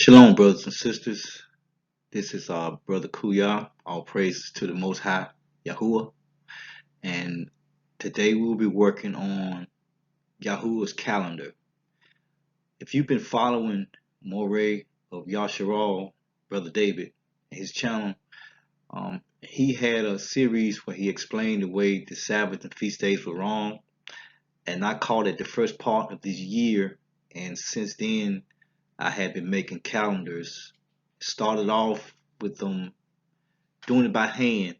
Shalom, brothers and sisters. This is our brother Kuya. All praises to the Most High, Yahuah. And today we'll be working on Yahuah's calendar. If you've been following Moray of Yasharal, Brother David, his channel, he had a series where he explained the way the Sabbath and feast days were wrong. And I called it the first part of this year. And since then, I have been making calendars. Started off with them doing it by hand,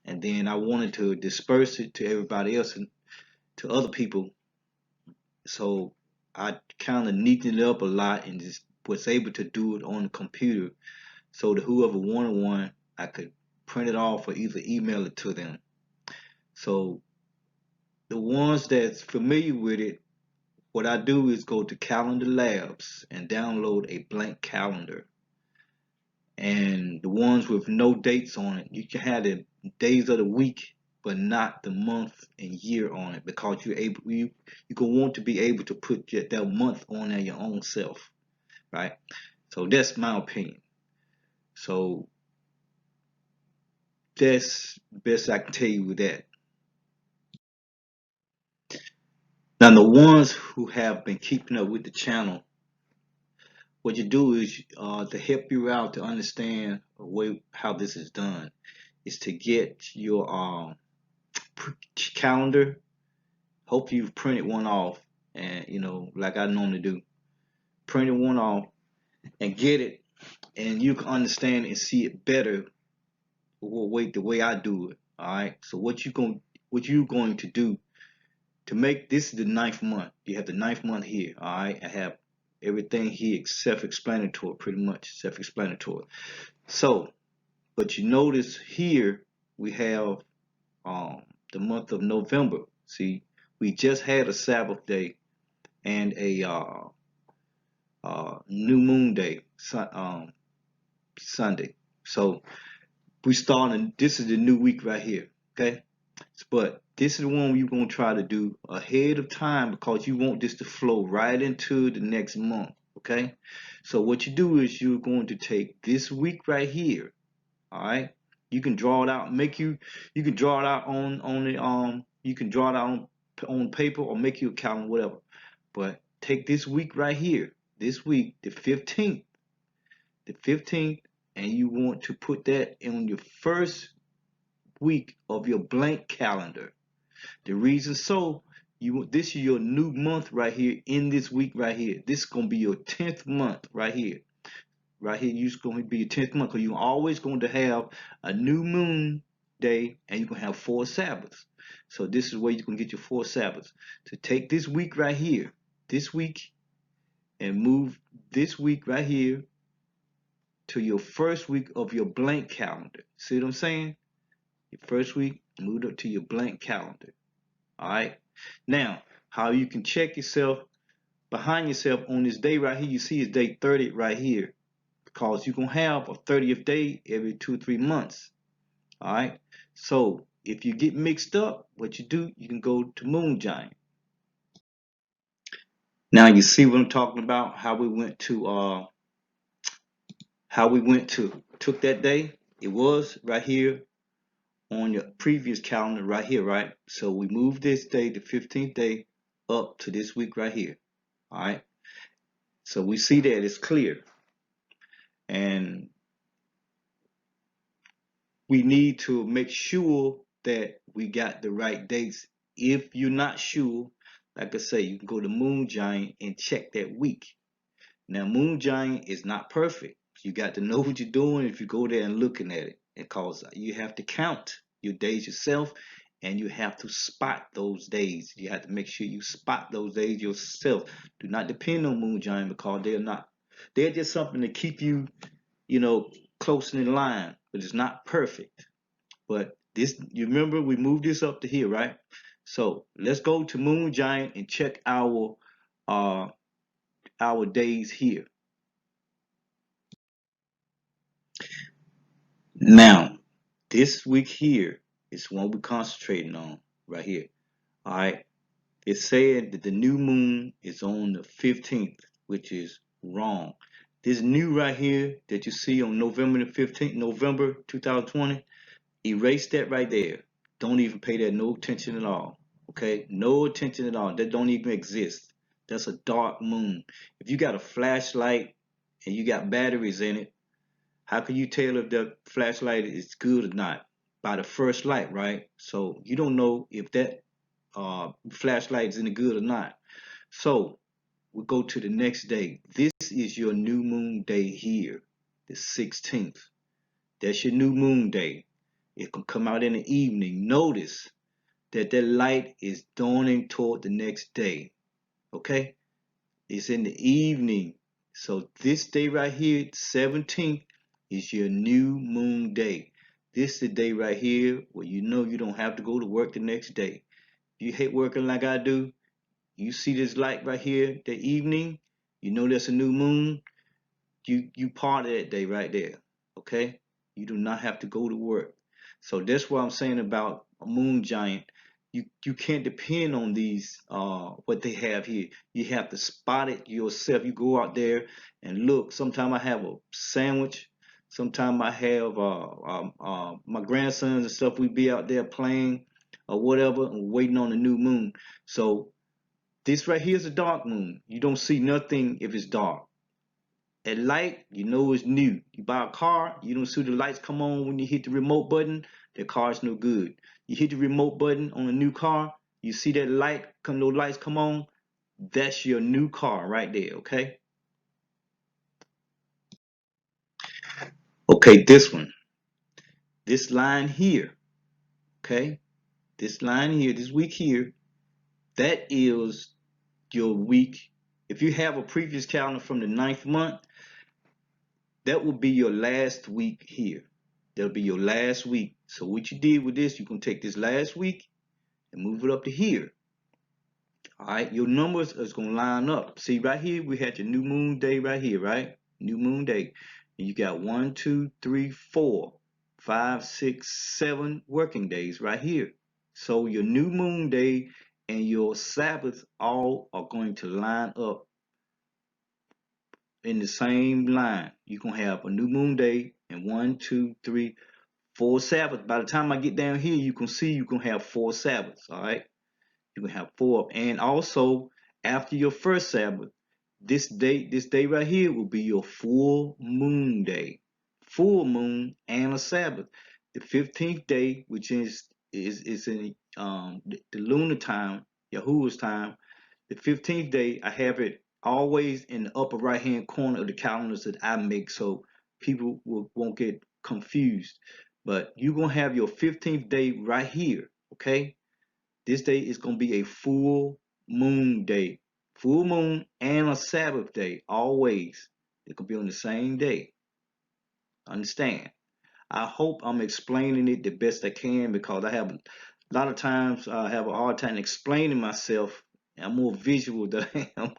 and then I wanted to disperse it to everybody else and to other people. So I kind of neatened it up a lot and just was able to do it on the computer, so that whoever wanted one, I could print it off or either email it to them. So the ones that's familiar with it, what I do is go to Calendar Labs and download a blank calendar. And the ones with no dates on it, you can have the days of the week, but not the month and year on it, because you're gonna want to be able to put that month on there your own self, right? So that's my opinion. So that's the best I can tell you with that. Now the ones who have been keeping up with the channel, what you do is to help you out to understand the way how this is done, is to get your calendar. Hope you've printed one off, and like I normally do, printed one off and get it, and you can understand and see it better the way I do it. All right. So what you going to do to make this the ninth month? You have the ninth month here. All right. I have everything here self-explanatory, pretty much self-explanatory. So, but you notice here we have the month of November. See, we just had a Sabbath day and a new moon day, Sunday. So we starting. This is the new week right here. Okay, but this is the one you're gonna try to do ahead of time, because you want this to flow right into the next month. Okay, so what you do is you're going to take this week right here. All right, you can draw it out. You can draw it out on the you can draw it out on paper or make you a calendar, whatever. But take this week right here. This week, the 15th, and you want to put that in your first week of your blank calendar. The reason so, this is your new month right here in this week right here. This is gonna be your 10th month right here. Right here, you're gonna be your 10th month, because you're always going to have a new moon day and you're gonna have 4 Sabbaths. So this is where you're gonna get your 4 Sabbaths. To take this week right here, this week, and move this week right here to your first week of your blank calendar. See what I'm saying? Your first week, move up to your blank calendar. All right. Now, how you can check yourself behind yourself on this day right here, you see is day 30 right here, because you're going to have a 30th day every 2 or 3 months. All right. So if you get mixed up, what you do, you can go to Moon Giant. Now you see what I'm talking about, how we went to took that day. It was right here on your previous calendar right here, right? So we moved this day, the 15th day, up to this week right here. All right. So we see that it's clear. And we need to make sure that we got the right dates. If you're not sure, like I say, you can go to Moon Giant and check that week. Now, Moon Giant is not perfect. You got to know what you're doing if you go there and looking at it, because you have to count your days yourself, and you have to spot those days. You have to make sure you spot those days yourself. Do not depend on Moon Giant, because they're just something to keep you, close in line, but it's not perfect. But this, you remember, we moved this up to here, right? So let's go to Moon Giant and check uh our days here. Now, this week here is what we're concentrating on right here. All right. It's saying that the new moon is on the 15th, which is wrong. This new right here that you see on November the 15th, November 2020, erase that right there. Don't even pay that no attention at all. Okay? No attention at all. That don't even exist. That's a dark moon. If you got a flashlight and you got batteries in it, how can you tell if the flashlight is good or not? By the first light, right? So you don't know if that flashlight is any good or not. So we go to the next day. This is your new moon day here, the 16th. That's your new moon day. It can come out in the evening. Notice that that light is dawning toward the next day. Okay? It's in the evening. So this day right here, 17th, is your new moon day. This is the day right here where you know you don't have to go to work the next day. You hate working like I do. You see this light right here, the evening. You know that's a new moon. You part of that day right there. Okay? You do not have to go to work. So that's what I'm saying about a moon giant. You can't depend on these what they have here. You have to spot it yourself. You go out there and look. Sometimes I have a sandwich. Sometimes I have my grandsons and stuff. We be out there playing or whatever, and waiting on the new moon. So this right here is a dark moon. You don't see nothing if it's dark. At light, you know it's new. You buy a car, you don't see the lights come on when you hit the remote button, the car's no good. You hit the remote button on a new car, you see that light, those lights come on, that's your new car right there, okay? Okay, this one. This line here, okay? This line here, this week here, that is your week. If you have a previous calendar from the 9th month, that will be your last week here. That'll be your last week. So what you did with this, you can take this last week and move it up to here. All right, your numbers is gonna line up. See right here, we had your new moon day right here, right? New moon day. And you got 1, 2, 3, 4, 5, 6, 7 working days right here. So your new moon day and your Sabbath all are going to line up in the same line. You're gonna have a new moon day and 1, 2, 3, 4 Sabbaths. By the time I get down here, you can see you can have 4 Sabbaths. All right, you can have 4, and also after your first Sabbath, this day right here will be your full moon day, full moon and a Sabbath. The 15th day, which is in the lunar time, Yahuah's time. The 15th day, I have it always in the upper right hand corner of the calendars that I make so people won't get confused. But you're going to have your 15th day right here, okay? This day is going to be a full moon day. Full moon and a Sabbath day, always. It could be on the same day. Understand? I hope I'm explaining it the best I can because I have a lot of times I have a hard time explaining myself. I'm more visual than I am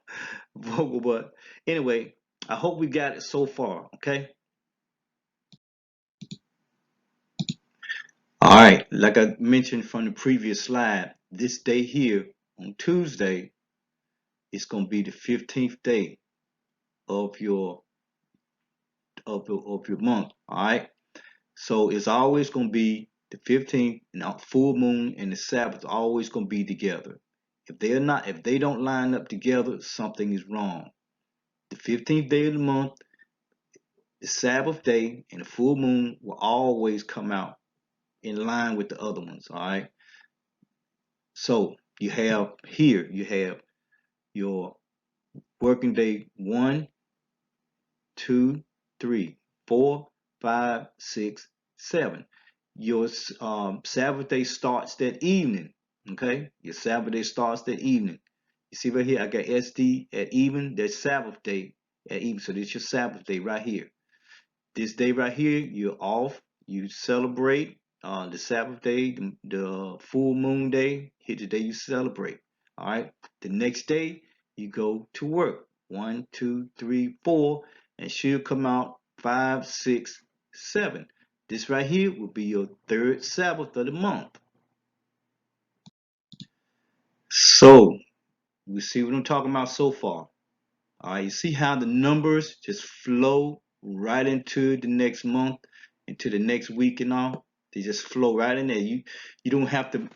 vocal, but anyway, I hope we got it so far, okay? All right, like I mentioned from the previous slide, this day here on Tuesday is going to be the 15th day of your of your month, all right? So it's always going to be the 15th and the full moon and the Sabbath are always going to be together. If they don't line up together, something is wrong. The 15th day of the month, the Sabbath day, and the full moon will always come out in line with the other ones. All right. So you have your working day 1, 2, 3, 4, 5, 6, 7. Your Sabbath day starts that evening. Okay, your Sabbath day starts that evening. You see right here, I got SD at even. That's Sabbath day at even. So this is your Sabbath day right here. This day right here, you're off. You celebrate the Sabbath day, the full moon day. Hit the day you celebrate. All right. The next day, you go to work. 1, 2, 3, 4, and she'll come out 5, 6, 7. This right here will be your third Sabbath of the month. So, you see what I'm talking about so far. All right, you see how the numbers just flow right into the next month, into the next week and all. They just flow right in there. You don't have to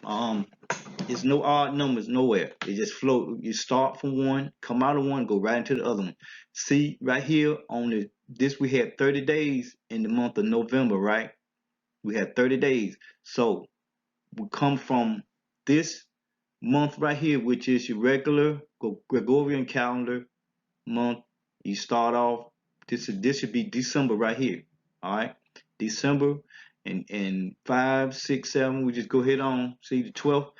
there's no odd numbers nowhere. They just flow. You start from one, come out of one, go right into the other one. See right here on this we had 30 days in the month of November, right? We had 30 days. So we come from this month right here, which is your regular Gregorian calendar month. You start off. This should be December right here. All right, December and 5, 6, 7. We just go ahead on. See the 12th.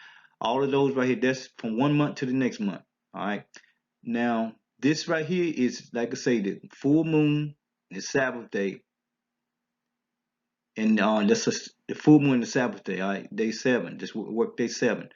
All of those right here. That's from one month to the next month. All right. Now this right here is like I say the full moon, the Sabbath day, and that's the full moon, the Sabbath day. All right, day 7. Just work day 7.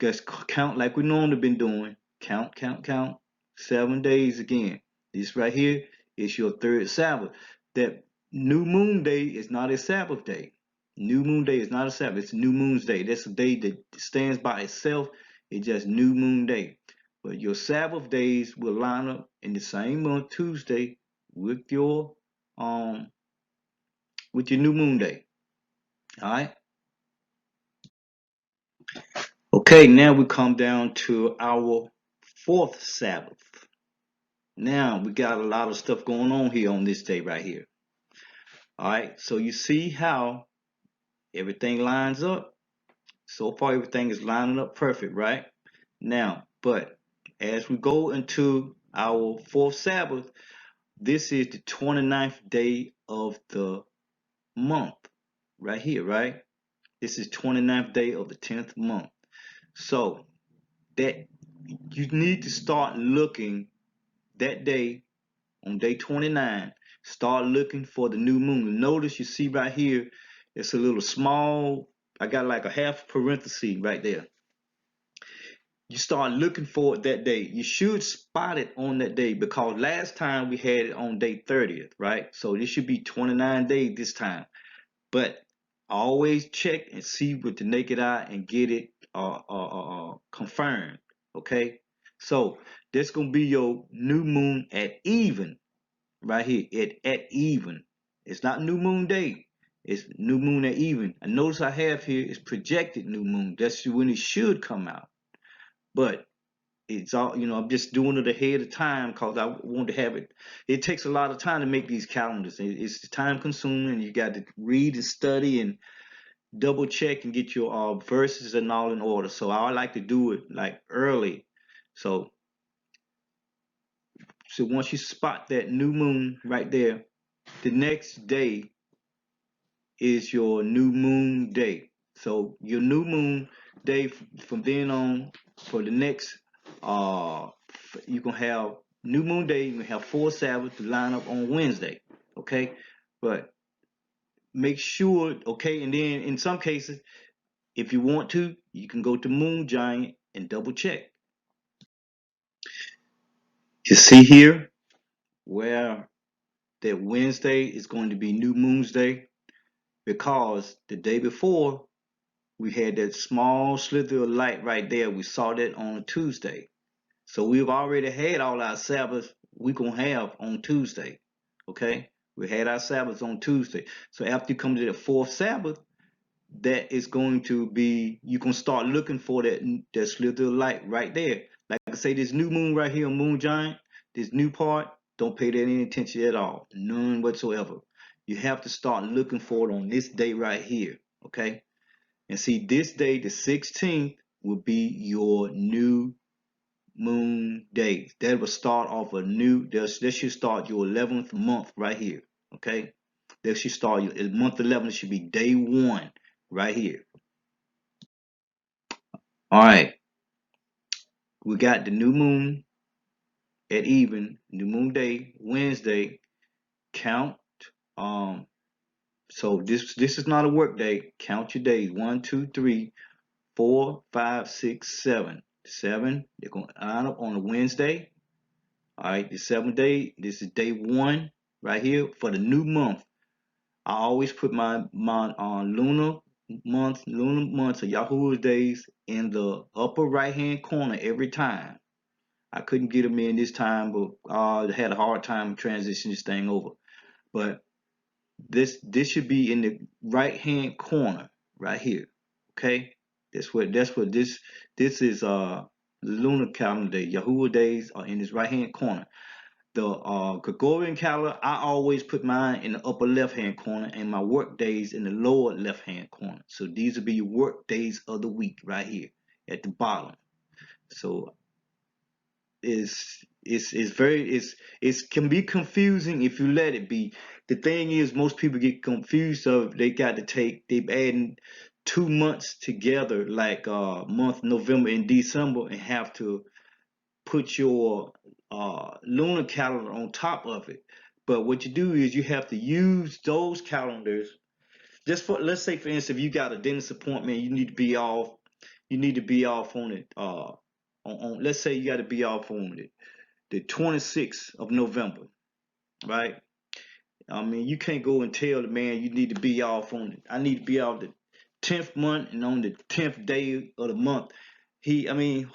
Just count like we normally been doing. Count, count, count. 7 days again. This right here is your third Sabbath. That new moon day is not a Sabbath day. New moon day is not a Sabbath. It's new moon's day. That's a day that stands by itself. It's just new moon day. But your Sabbath days will line up in the same month, Tuesday, with um your new moon day. All right. Okay, now we come down to our fourth Sabbath. Now we got a lot of stuff going on here on this day right here. All right, so you see how everything lines up. So far, everything is lining up perfect, right? Now, but as we go into our fourth Sabbath, this is the 29th day of the month, right here, right? This is 29th day of the 10th month. So that you need to start looking that day on day 29, start looking for the new moon. Notice you see right here, it's a little small. I got like a half parenthesis right there. You start looking for it that day. You should spot it on that day because last time we had it on day 30th, right? So this should be 29 days this time. But always check and see with the naked eye and get it confirmed, okay? So this gonna be your new moon at even right here at even. It's not new moon day. It's new moon at even. And notice I have here is projected new moon. That's when it should come out. But it's all I'm just doing it ahead of time because I want to have it. It takes a lot of time to make these calendars. It's time consuming. You got to read and study and double check and get your verses and all in order. So I like to do it like early. So once you spot that new moon right there, the next day is your new moon day. So your new moon day from then on for the next you can have new moon day, you can have 4 Sabbath to line up on Wednesday. Okay? But make sure, okay, and then in some cases, if you want to, you can go to Moon Giant and double check. You see here where that Wednesday is going to be New Moon's Day because the day before we had that small slither of light right there. We saw that on a Tuesday. So we've already had all our Sabbaths we're going to have on Tuesday. Okay? We had our Sabbaths on Tuesday. So after you come to the fourth Sabbath, that is going to be, you can start looking for that slither of light right there. Like I say, this new moon right here on Moon Giant, this new part, don't pay that any attention at all. None whatsoever. You have to start looking for it on this day right here. Okay? And see, this day, the 16th, will be your new moon day. That will start off a new, that should start your 11th month right here. Okay? That should start your month 11, should be day 1 right here. All right. We got the new moon at even, new moon day, Wednesday. Count. Um, so this is not a work day. Count your days. 1, 2, 3, 4, 5, 6, 7. 7. They're going to line up on a Wednesday. All right, the 7th day. This is day 1 right here for the new month. I always put my lunar months of Yahuah days in the upper right hand corner every time. I couldn't get them in this time, but I had a hard time transitioning this thing over. But this should be in the right hand corner right here. Okay, that's what this is. Lunar calendar. Yahuah days are in this right hand corner. The Gregorian calendar, I always put mine in the upper left hand corner and my work days in the lower left hand corner. So these will be your work days of the week right here at the bottom. So it's very it's can be confusing if you let it be. The thing is, most people get confused of they got to take they've adding 2 months together, like month November and December, and have to put your lunar calendar on top of it. But what you do is you have to use those calendars. Just for, let's say for instance, if you got a dentist appointment, you need to be off. You need to be off on it. On let's say you got to be off on it the 26th of November, right? I mean, you can't go and tell the man you need to be off on it. I need to be off the 10th month and on the 10th day of the month. I mean,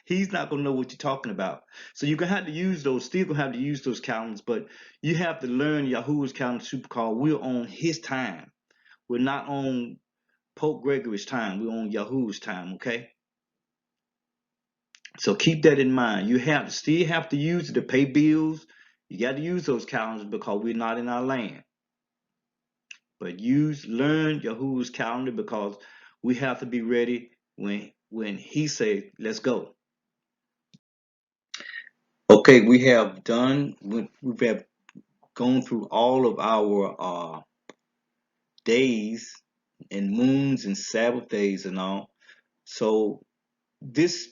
he's not gonna know what you're talking about. So you're gonna have to use those. Still gonna have to use those calendars, but you have to learn Yahuwah's calendar super call. We're on his time. We're not on Pope Gregory's time. We're on Yahuwah's time. Okay. So keep that in mind. You have to still have to use it to pay bills. You got to use those calendars because we're not in our land. But learn Yahuwah's calendar because we have to be ready when he says, let's go. Okay, we have gone through all of our days and moons and Sabbath days and all. So this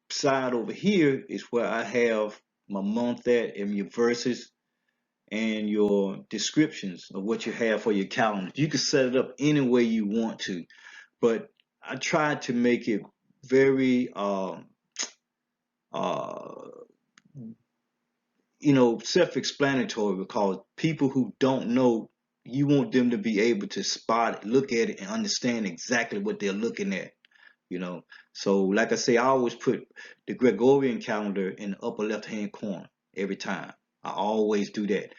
side over here is where I have my month at and your verses and your descriptions of what you have for your calendar. You can set it up any way you want to, but I tried to make it very self-explanatory, because people who don't know, you want them to be able to spot it, look at it, and understand exactly what they're looking at. So like I say, I always put the Gregorian calendar in the upper left hand corner every time. I always do that.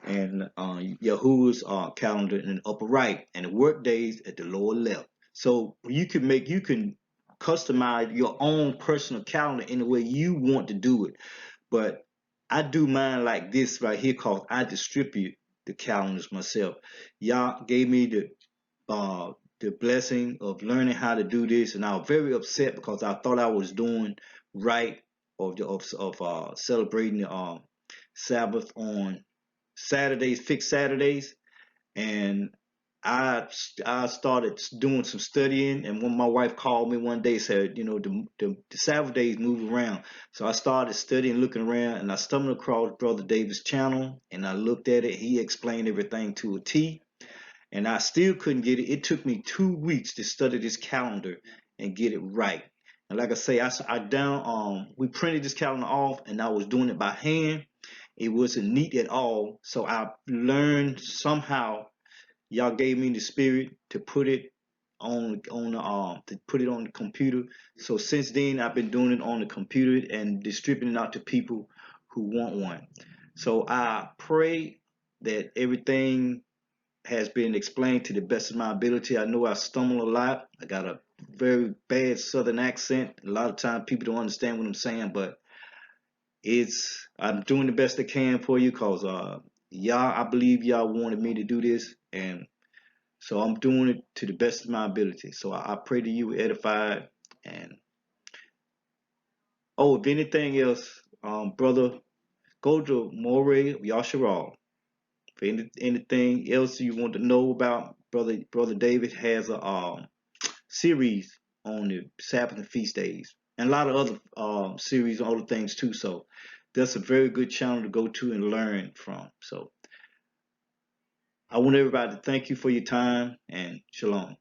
And Yahuwah's calendar in the upper right, and the work days at the lower left. So you can customize your own personal calendar in the way you want to do it. But I do mine like this right here, cause I distribute the calendars myself. Y'all gave me the blessing of learning how to do this, and I was very upset because I thought I was doing right of celebrating the Sabbath on Saturdays, fixed Saturdays, and I started doing some studying. And when my wife called me one day, said, the Sabbath days move around. So I started studying, looking around, and I stumbled across Brother David's channel, and I looked at it. He explained everything to a T, and I still couldn't get it. It took me 2 weeks to study this calendar and get it right. And like I say, we printed this calendar off, and I was doing it by hand. It wasn't neat at all. So I learned somehow. Y'all gave me the spirit to put it on the computer. So since then, I've been doing it on the computer and distributing it out to people who want one. So I pray that everything has been explained to the best of my ability. I know I stumble a lot. I got a very bad Southern accent. A lot of times people don't understand what I'm saying, but I'm doing the best I can for you, because I believe y'all wanted me to do this, and so I'm doing it to the best of my ability. So I pray that you were edified. And if anything else, brother, go to More Yasharal. For anything else you want to know about, brother David has a series on the Sabbath and feast days, and a lot of other series on other things too. So that's a very good channel to go to and learn from. So I want everybody to thank you for your time, and shalom.